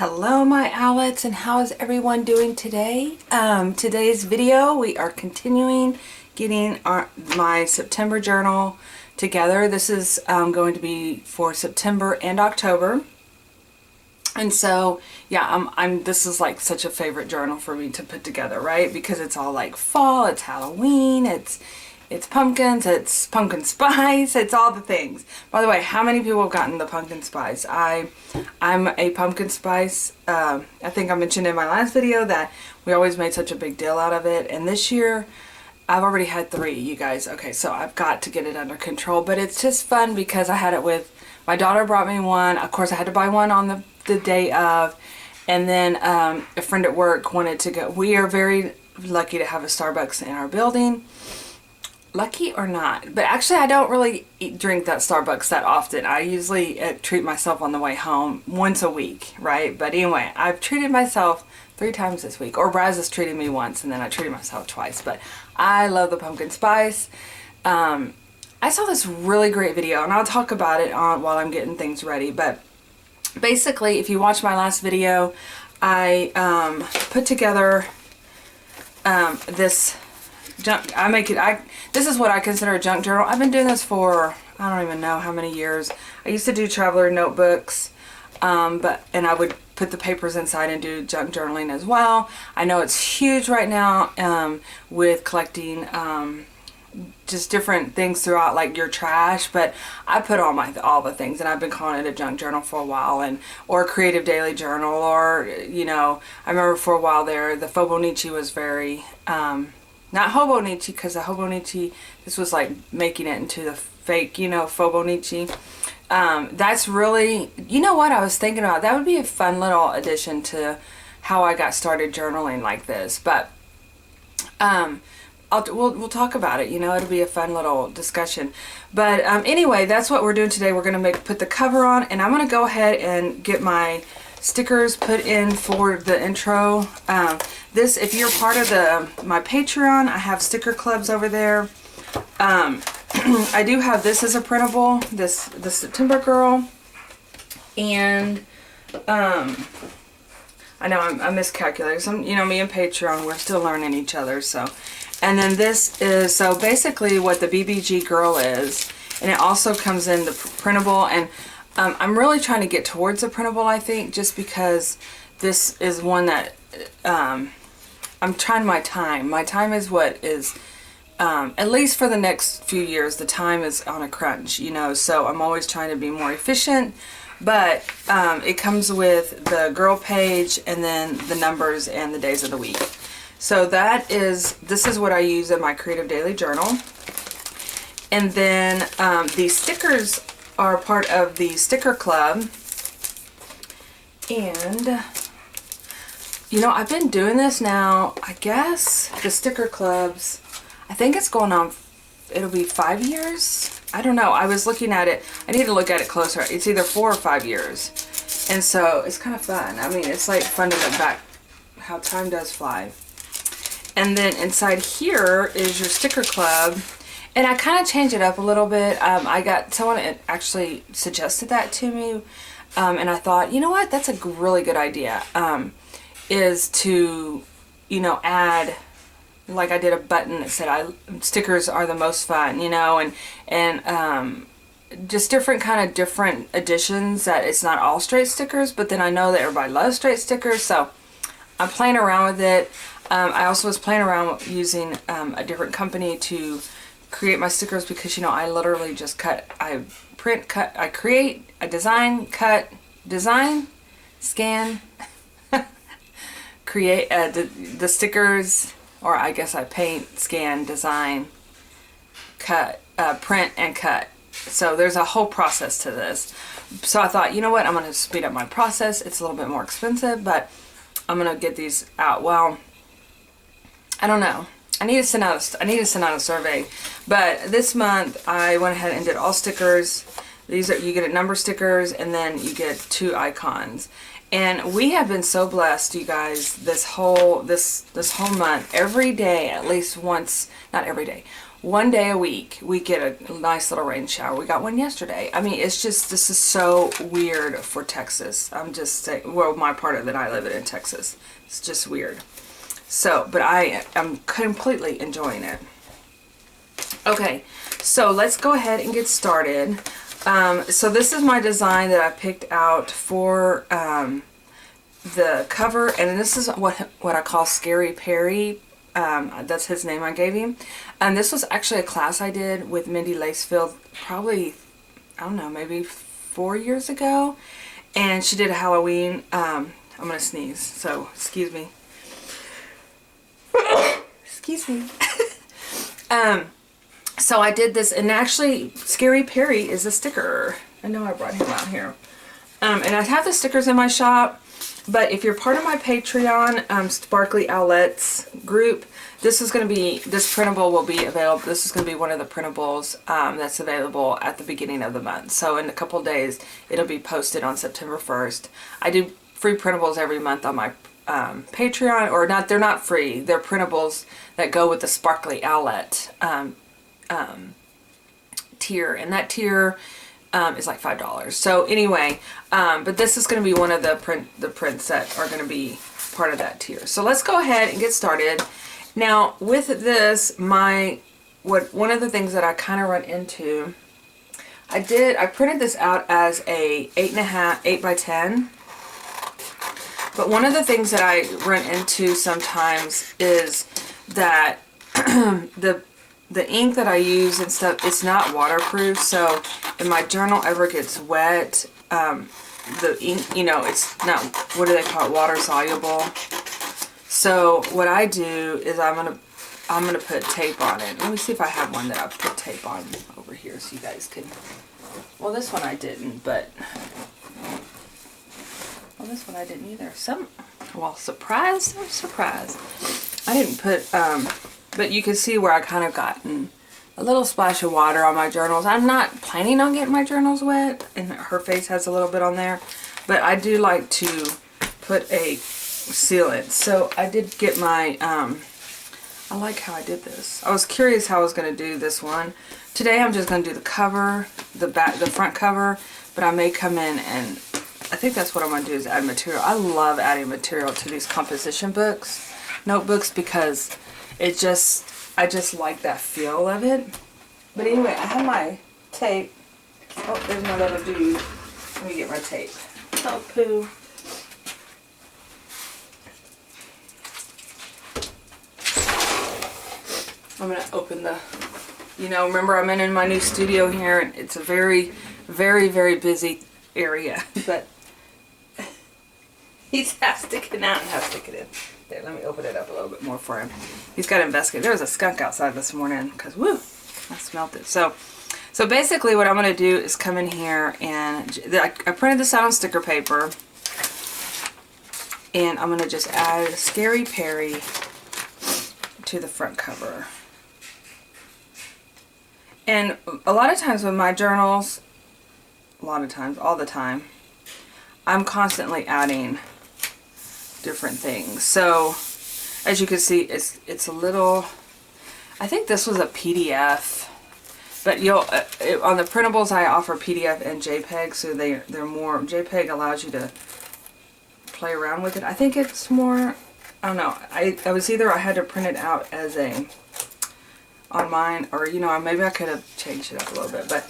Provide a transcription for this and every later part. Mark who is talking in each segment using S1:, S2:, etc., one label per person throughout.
S1: Hello my owlets, and how is everyone doing today? Today's video we are continuing getting my September journal together. This is going to be for September and October. And so yeah, this is like such a favorite journal for me to put together, right? Because it's all like fall, it's Halloween, it's pumpkins, it's pumpkin spice, it's all the things. By the way, how many people have gotten the pumpkin spice? I'm a pumpkin spice. I think I mentioned in my last video that we always made such a big deal out of it. And this year, I've already had 3, you guys. Okay, so I've got to get it under control. But it's just fun because I had it with, my daughter brought me one. Of course, I had to buy one on the day of. And then a friend at work wanted to go. We are very lucky to have a Starbucks in our building. Lucky or not, but actually I don't really drink that Starbucks that often. I usually treat myself on the way home once a week, right? But anyway, I've treated myself 3 times this week, or Braz has treated me once and then I treated myself twice. But I love the pumpkin spice. I saw this really great video, and I'll talk about it while I'm getting things ready. But basically, if you watch my last video, I put together this junk. This is what I consider a junk journal. I've been doing this for, I don't even know how many years. I used to do traveler notebooks, and I would put the papers inside and do junk journaling as well. I know it's huge right now with collecting just different things throughout, like your trash, but I put all the things, and I've been calling it a junk journal for a while, or a creative daily journal, or I remember for a while there the Fobonichi was very not Hobonichi, because the Hobonichi, this was like making it into the fake, Fobonichi. That's really, what I was thinking about? That would be a fun little addition to how I got started journaling like this. But we'll talk about it. It'll be a fun little discussion. But anyway, that's what we're doing today. We're going to put the cover on, and I'm going to go ahead and get my stickers put in for the intro. If you're part of my Patreon, I have sticker clubs over there. I do have this as a printable, the September girl, and I know I miscalculated. Me and Patreon, we're still learning each other. So, and then this is basically what the BBG girl is, and it also comes in the printable. And I'm really trying to get towards the printable, I think, just because this is one that I'm trying my time. My time is what is, at least for the next few years, the time is on a crunch, so I'm always trying to be more efficient. But it comes with the girl page and then the numbers and the days of the week. So this is what I use in my creative daily journal. And then these stickers are part of the sticker club, and I've been doing this now, I guess the sticker clubs, I think it's going on, it'll be 5 years, I don't know. I was looking at it, I need to look at it closer. It's either 4 or 5 years, and so it's kind of fun. I mean, it's like fun to look back how time does fly. And then inside here is your sticker club. And I kind of changed it up a little bit. I got someone actually suggested that to me. And I thought, you know what? That's a really good idea. Is to, add, like I did a button that said, stickers are the most fun, and just different additions, that it's not all straight stickers, but then I know that everybody loves straight stickers. So I'm playing around with it. I also was playing around using a different company to create my stickers, because I literally just I create, I design, cut, design, scan, create the stickers, or I guess I paint, scan, design, cut, print, and cut. So there's a whole process to this. So I thought, you know what, I'm going to speed up my process. It's a little bit more expensive, but I'm going to get these out. Well, I don't know. I need to send out a survey. But this month I went ahead and did all stickers. You get a number stickers, and then you get 2 icons. And we have been so blessed, you guys, this whole month, every day, at least once, not every day, one day a week we get a nice little rain shower. We got one yesterday. I mean, it's just, this is so weird for Texas. I'm just saying, well, my part of it, I live in Texas. It's just weird. So, but I am completely enjoying it. Okay, so let's go ahead and get started. So this is my design that I picked out for the cover, and this is what I call Scary Perry. That's his name I gave him. And this was actually a class I did with Mindy Lacefield probably, I don't know, maybe 4 years ago. And she did a Halloween, I'm going to sneeze, so excuse me. Excuse me. So I did this, and actually Scary Perry is a sticker. I know I brought him out here. And I have the stickers in my shop, but if you're part of my Patreon, Sparkly Owlettes group, this is going to be, this printable will be available. This is going to be one of the printables that's available at the beginning of the month. So in a couple days, it'll be posted on September 1st. I do free printables every month on my Patreon, or not, they're not free. They're printables that go with the Sparkly Owlet tier, and that tier is like $5. So anyway, but this is going to be one of the prints that are going to be part of that tier. So let's go ahead and get started. Now with this, one of the things that I kind of run into, I printed this out as a 8 by 10. But one of the things that I run into sometimes is that the ink that I use and stuff, it's not waterproof. So if my journal ever gets wet, the ink, you know, it's not, what do they call it, water soluble. So what I do is I'm gonna put tape on it. Let me see if I have one that I've put tape on over here so you guys can, well, this one I didn't, but, well, this one I didn't either. Well, surprise, surprise. I didn't put, but you can see where I kind of gotten a little splash of water on my journals. I'm not planning on getting my journals wet, and her face has a little bit on there, but I do like to put a sealant. So I did get my, I like how I did this. I was curious how I was going to do this one. Today I'm just going to do the cover, the front cover, but I may come in and I think that's what I'm going to do is add material. I love adding material to these composition notebooks, because I just like that feel of it. But anyway, I have my tape. Oh, there's my little dude. Let me get my tape. Oh, poo. I'm going to open the, you know, remember I'm in my new studio here, and it's a very, very, very busy area. But he's half sticking out and half sticking in. There, let me open it up a little bit more for him. He's got to investigate. There was a skunk outside this morning because, woo, I smelled it. So basically what I'm going to do is come in here, and I printed this out on sticker paper, and I'm going to just add Scary Perry to the front cover. And a lot of times with my journals, all the time, I'm constantly adding different things. So as you can see, it's a little, I think this was a PDF, but on the printables I offer PDF and JPEG, so they're more, JPEG allows you to play around with it. I think it's more, I don't know, I was either I had to print it out as on mine, or, you know, maybe I could have changed it up a little bit, but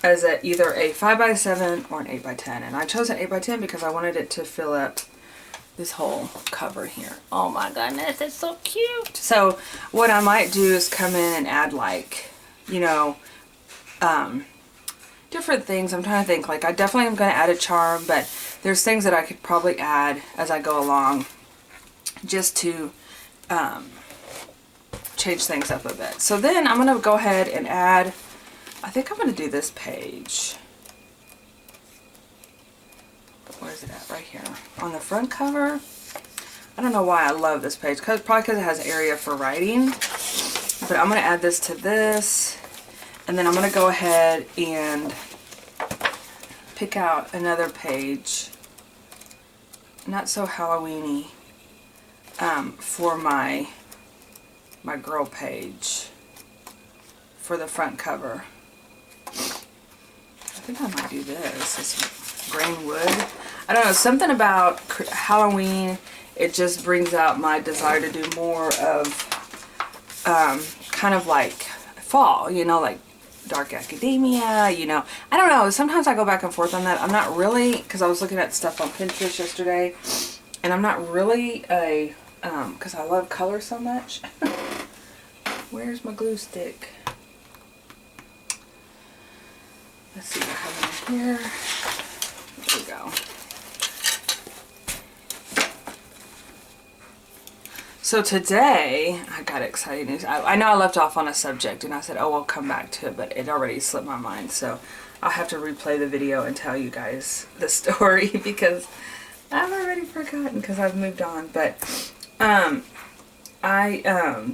S1: as either a 5 by 7 or an 8 by 10. And I chose an 8 by 10 because I wanted it to fill up this whole cover here. Oh my goodness, it's so cute. So what I might do is come in and add, like, you know, different things. I'm trying to think, like, I definitely am going to add a charm, but there's things that I could probably add as I go along just to change things up a bit. So then I'm going to go ahead and add, I think I'm going to do this page. Where is it at? Right here. On the front cover. I don't know why I love this page. Probably because it has area for writing. But I'm going to add this to this. And then I'm going to go ahead and pick out another page. Not so Halloween-y. For my girl page. for the front cover. I think I might do this grain wood. I don't know, something about Halloween, it just brings out my desire to do more of kind of like fall, you know, like dark academia, you know. I don't know, sometimes I go back and forth on that. I'm not really, because I was looking at stuff on Pinterest yesterday, and I'm not really a, because I love color so much. Where's my glue stick? Let's see what I have in here. There we go. So today, I got exciting news. I know I left off on a subject and I said, oh, I'll come back to it, but it already slipped my mind. So I'll have to replay the video and tell you guys the story because I've already forgotten because I've moved on. But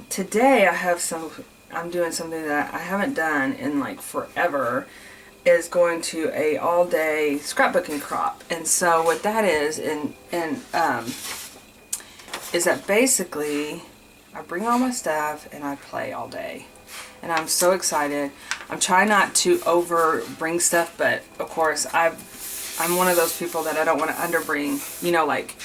S1: today I have I'm doing something that I haven't done in like forever, is going to a all-day scrapbooking crop. And so what that is, is that basically I bring all my stuff and I play all day. And I'm so excited. I'm trying not to over bring stuff, but of course I'm one of those people that I don't want to underbring, you know, like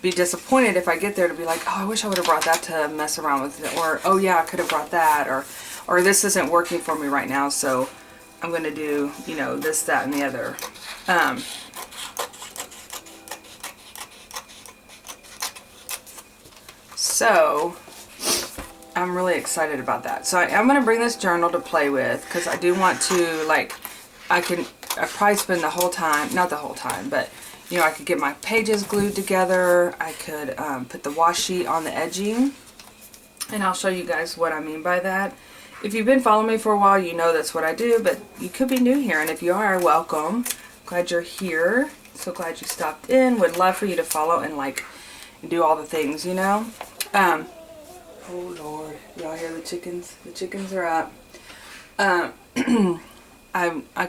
S1: be disappointed if I get there to be like, oh, I wish I would have brought that to mess around with it, or oh yeah, I could have brought that, or this isn't working for me right now, so I'm going to do, you know, this, that, and the other. So I'm really excited about that. So I'm going to bring this journal to play with because I do want to, like, I probably spend the whole time, not the whole time, but, you know, I could get my pages glued together. I could put the washi on the edging. And I'll show you guys what I mean by that. If you've been following me for a while, you know that's what I do, but you could be new here. And if you are, welcome. Glad you're here. So glad you stopped in. Would love for you to follow and, like, do all the things, you know. Oh Lord, y'all hear the chickens? The chickens are up. I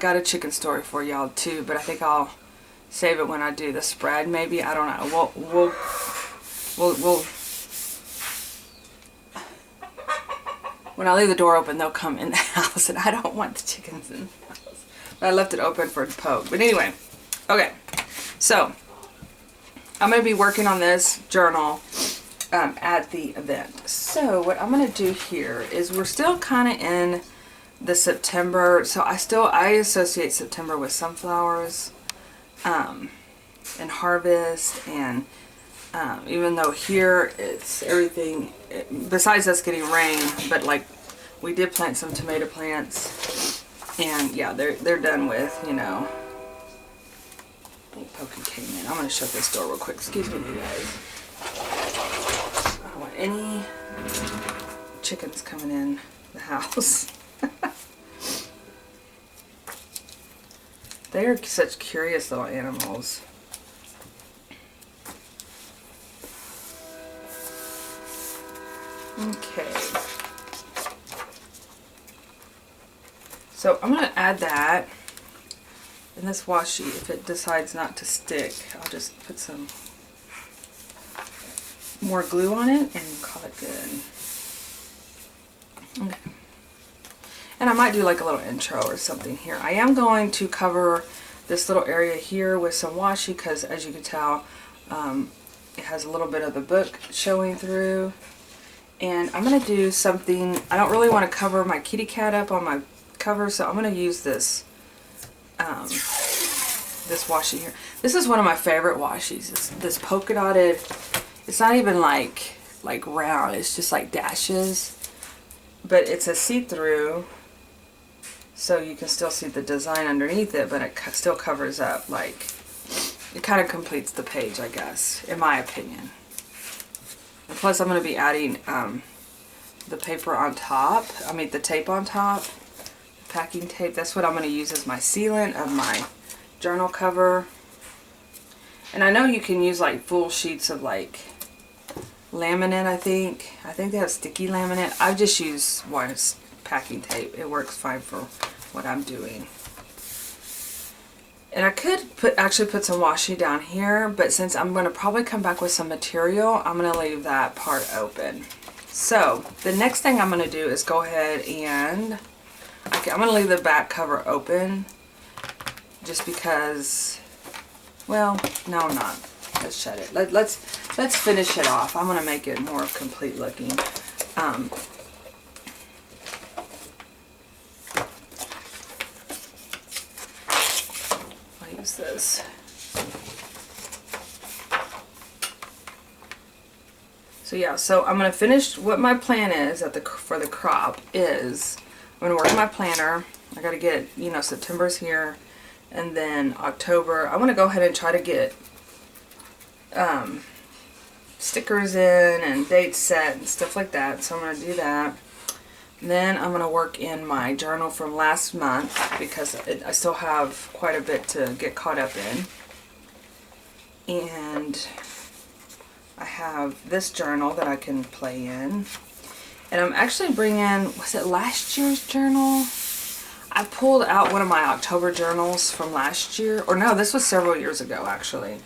S1: got a chicken story for y'all too, but I think I'll save it when I do the spread. Maybe, I don't know. We'll when I leave the door open, they'll come in the house, and I don't want the chickens in the house. But I left it open for the poke. But anyway, okay. So I'm going to be working on this journal at the event. So what I'm going to do here is we're still kind of in the September. So I associate September with sunflowers and harvest, and even though here it's everything besides us getting rain, but like we did plant some tomato plants, and yeah, they're done with, you know. I think Pokey came in. I'm going to shut this door real quick. Excuse me, you guys. I don't want any chickens coming in the house. They are such curious little animals. Okay. So I'm going to add that. And this washi, if it decides not to stick, I'll just put some more glue on it and call it good. Okay. And I might do like a little intro or something here. I am going to cover this little area here with some washi because, as you can tell, it has a little bit of the book showing through. And I'm going to do something, I don't really want to cover my kitty cat up on my cover, so I'm going to use this this washi here. This is one of my favorite washis. It's this polka dotted, it's not even like round, it's just like dashes, but it's a see-through, so you can still see the design underneath it, but it still covers up, like, it kind of completes the page, I guess, in my opinion. And plus I'm going to be adding the paper on top, the tape on top, packing tape. That's what I'm going to use as my sealant of my journal cover. And I know you can use like full sheets of like laminate, I think they have sticky laminate. I just use one packing tape. It works fine for what I'm doing. And I could actually put some washi down here, but since I'm going to probably come back with some material, I'm going to leave that part open. So the next thing I'm going to do is go ahead and Okay, I'm going to leave the back cover open just because, well, no I'm not. Let's shut it. Let's finish it off. I'm going to make it more complete looking. I'll use this. So yeah, so I'm going to finish what my plan is for the crop is I'm going to work on my planner. I got to get, you know, September's here, and then October. I want to go ahead and try to get stickers in and dates set and stuff like that. So I'm going to do that. And then I'm going to work in my journal from last month because I still have quite a bit to get caught up in. And I have this journal that I can play in. And I'm actually bringing, was it last year's journal? I pulled out one of my October journals from last year. Or no, this was several years ago actually.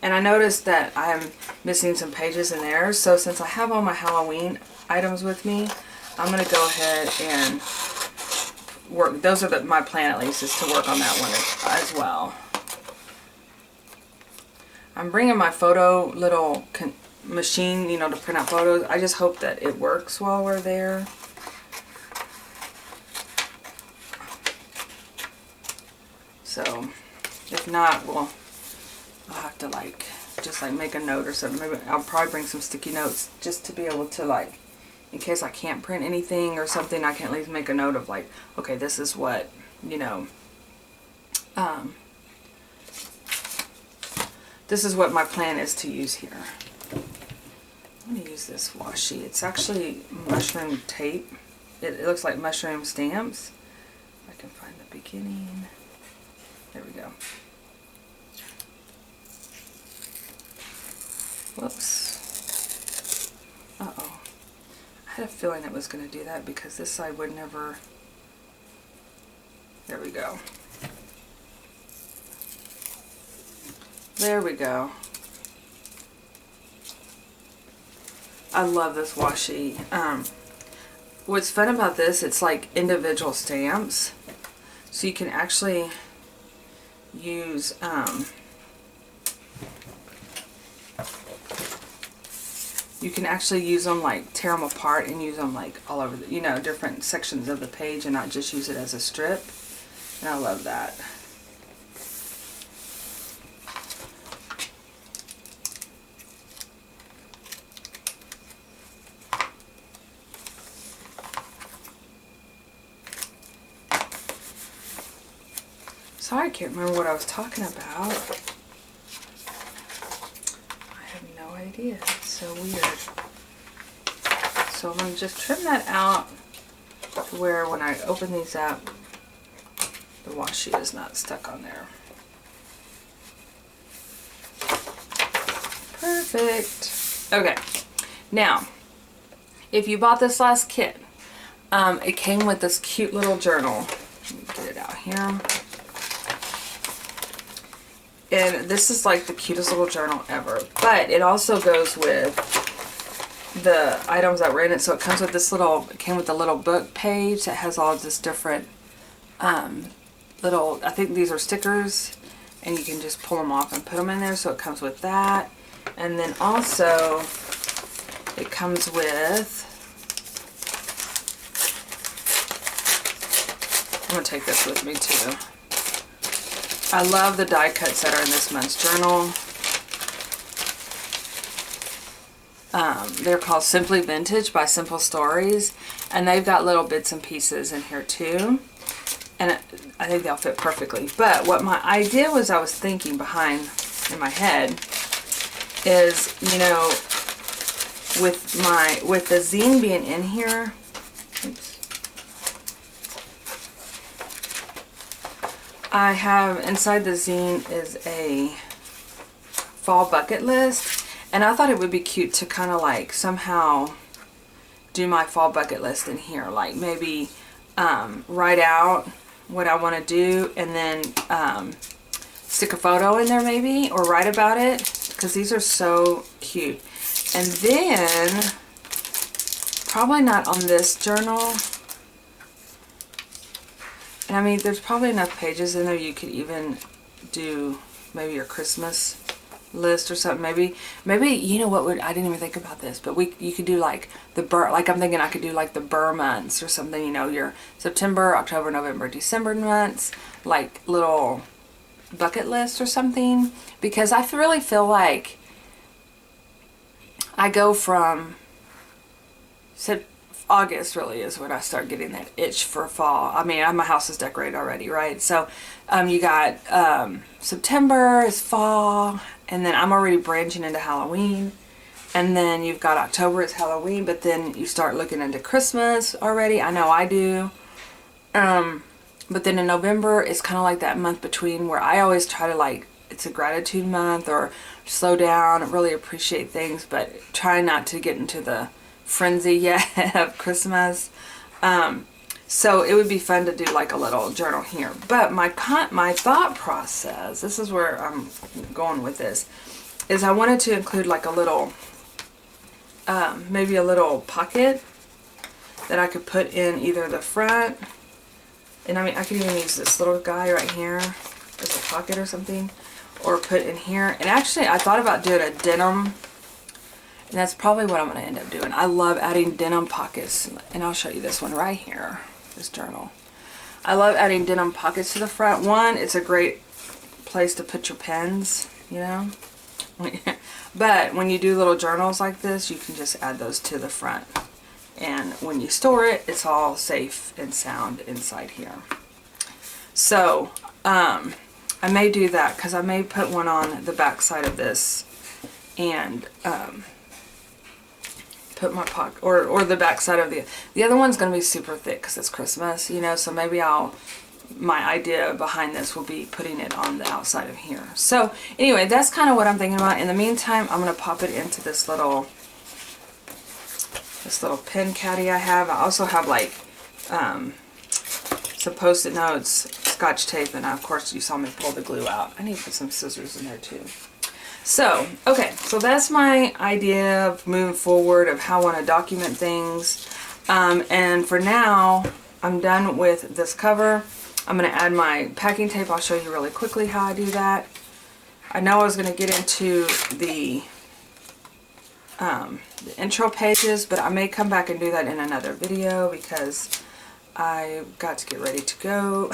S1: And I noticed that I'm missing some pages in there. So since I have all my Halloween items with me, I'm going to go ahead and work. Those are my plan at least, is to work on that one as well. I'm bringing my photo little machine, you know, to print out photos. I just hope that it works while we're there. So, if not, well, I'll have to just make a note or something. Maybe I'll probably bring some sticky notes just to be able to in case I can't print anything or something, I can at least make a note of okay, this is what, you know, this is what my plan is to use here. I'm going to use this washi. It's actually mushroom tape. It looks like mushroom stamps. If I can find the beginning. There we go. Whoops. Uh-oh. I had a feeling it was going to do that because this side would never... There we go. There we go. I love this washi. What's fun about this, it's like individual stamps. So you can actually use them tear them apart and use them all over the, you know, different sections of the page and not just use it as a strip. And I love that. Sorry, I can't remember what I was talking about. I have no idea. It's so weird. So I'm going to just trim that out to where when I open these up, the washi is not stuck on there. Perfect. Okay. Now, if you bought this last kit, it came with this cute little journal. Let me get it out here. And this is the cutest little journal ever. But it also goes with the items that were in it. So it comes with this it came with a little book page that has all this different little, I think these are stickers. And you can just pull them off and put them in there. So it comes with that. And then also it comes with, I'm going to take this with me too. I love the die cuts that are in this month's journal. They're called Simply Vintage by Simple Stories. And they've got little bits and pieces in here too. And I think they'll fit perfectly. But what my idea was, I was thinking behind in my head is, you know, with the zine being in here, oops, I have inside the zine is a fall bucket list, and I thought it would be cute to kind of somehow do my fall bucket list in here, maybe write out what I want to do and then stick a photo in there maybe, or write about it, because these are so cute. And then, probably not on this journal, And I mean, there's probably enough pages in there you could even do maybe your Christmas list or something. Maybe you know what would, I didn't even think about this, but you could do like the burr, like I'm thinking I could do like the burr months or something, you know, your September, October, November, December months, like little bucket list or something, because I really feel like I go from August really is when I start getting that itch for fall. I mean, my house is decorated already, right? So you got September is fall, and then I'm already branching into Halloween, and then you've got October is Halloween, but then you start looking into Christmas already. I know I do. But then in November, it's kind of like that month between where I always try to, like, it's a gratitude month or slow down, really appreciate things, but try not to get into the frenzy yet of Christmas. So it would be fun to do like a little journal here. But my thought process, this is where I'm going with this, is I wanted to include like a little, maybe a little pocket that I could put in either the front, and I mean I could even use this little guy right here as a pocket or something, or put in here. And actually I thought about doing a denim, and that's probably what I'm going to end up doing. I love adding denim pockets, and I'll show you this one right here, this journal. I love adding denim pockets to the front. One, it's a great place to put your pens, you know. But when you do little journals like this, you can just add those to the front. And when you store it, it's all safe and sound inside here. So, I may do that, because I may put one on the back side of this, and put my pocket, or the back side of the other one's going to be super thick because it's Christmas, you know, so maybe my idea behind this will be putting it on the outside of here. So anyway, that's kind of what I'm thinking about. In the meantime, I'm going to pop it into this little pen caddy I have. I also have like some post-it notes, Scotch tape, and of course you saw me pull the glue out. I need to put some scissors in there too. So, okay, so that's my idea of moving forward of how I want to document things. And for now, I'm done with this cover. I'm going to add my packing tape. I'll show you really quickly how I do that. I know I was going to get into the intro pages, but I may come back and do that in another video because I've got to get ready to go.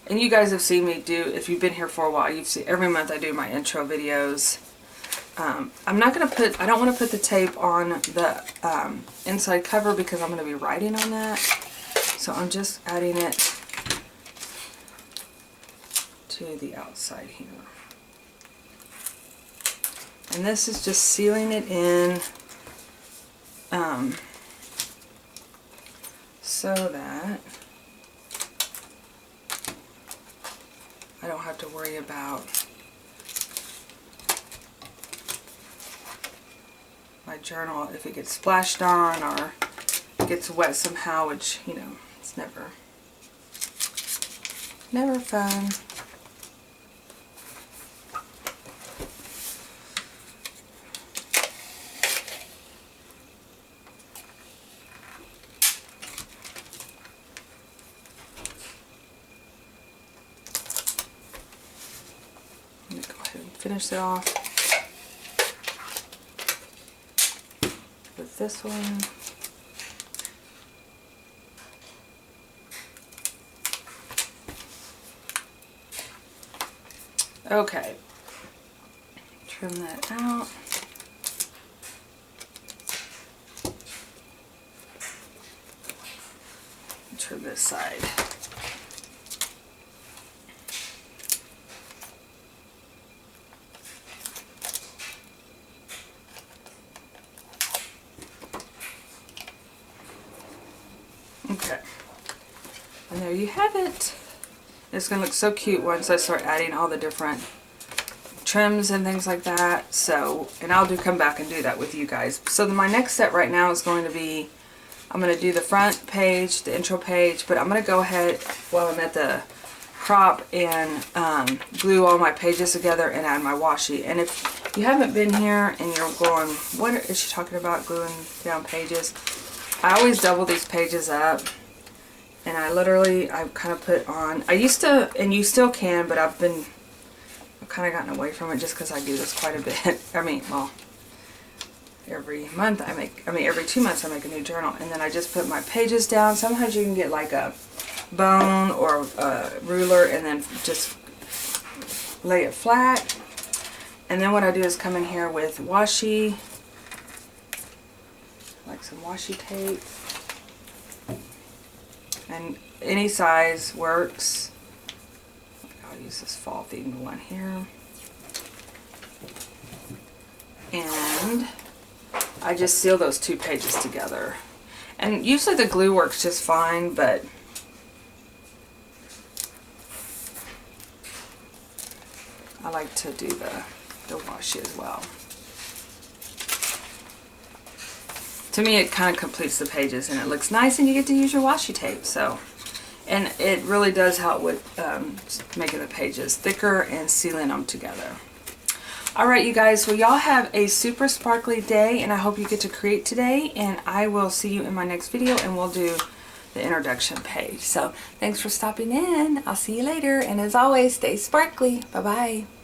S1: And you guys have seen me do, if you've been here for a while, you've seen every month I do my intro videos. I'm not going to put, I don't want to put the tape on the inside cover because I'm going to be writing on that. So I'm just adding it to the outside here. And this is just sealing it in so that I don't have to worry about my journal if it gets splashed on or gets wet somehow, which, you know, it's never fun. Finish it off with this one. Okay, trim that out. Trim this side. Okay, and there you have it. It's going to look so cute once I start adding all the different trims and things like that. So, and I'll come back and do that with you guys. So my next step right now is going to be, I'm going to do the front page, the intro page, but I'm going to go ahead while I'm at the crop and glue all my pages together and add my washi. And if you haven't been here and you're going, what is she talking about gluing down pages? I always double these pages up, and I've kind of put on, I used to, and you still can, but I've kind of gotten away from it just because I do this quite a bit. I mean, well, every month every 2 months I make a new journal, and then I just put my pages down. Sometimes you can get like a bone or a ruler and then just lay it flat. And then what I do is come in here with washi, like some washi tape, and any size works. I'll use this fall themed one here, and I just seal those 2 pages together. And usually the glue works just fine, but I like to do the washi as well. To me, it kind of completes the pages and it looks nice, and you get to use your washi tape. So, and it really does help with making the pages thicker and sealing them together. Alright, you guys, well, y'all have a super sparkly day, and I hope you get to create today, and I will see you in my next video, and we'll do the introduction page. So thanks for stopping in. I'll see you later, and as always, stay sparkly. Bye bye.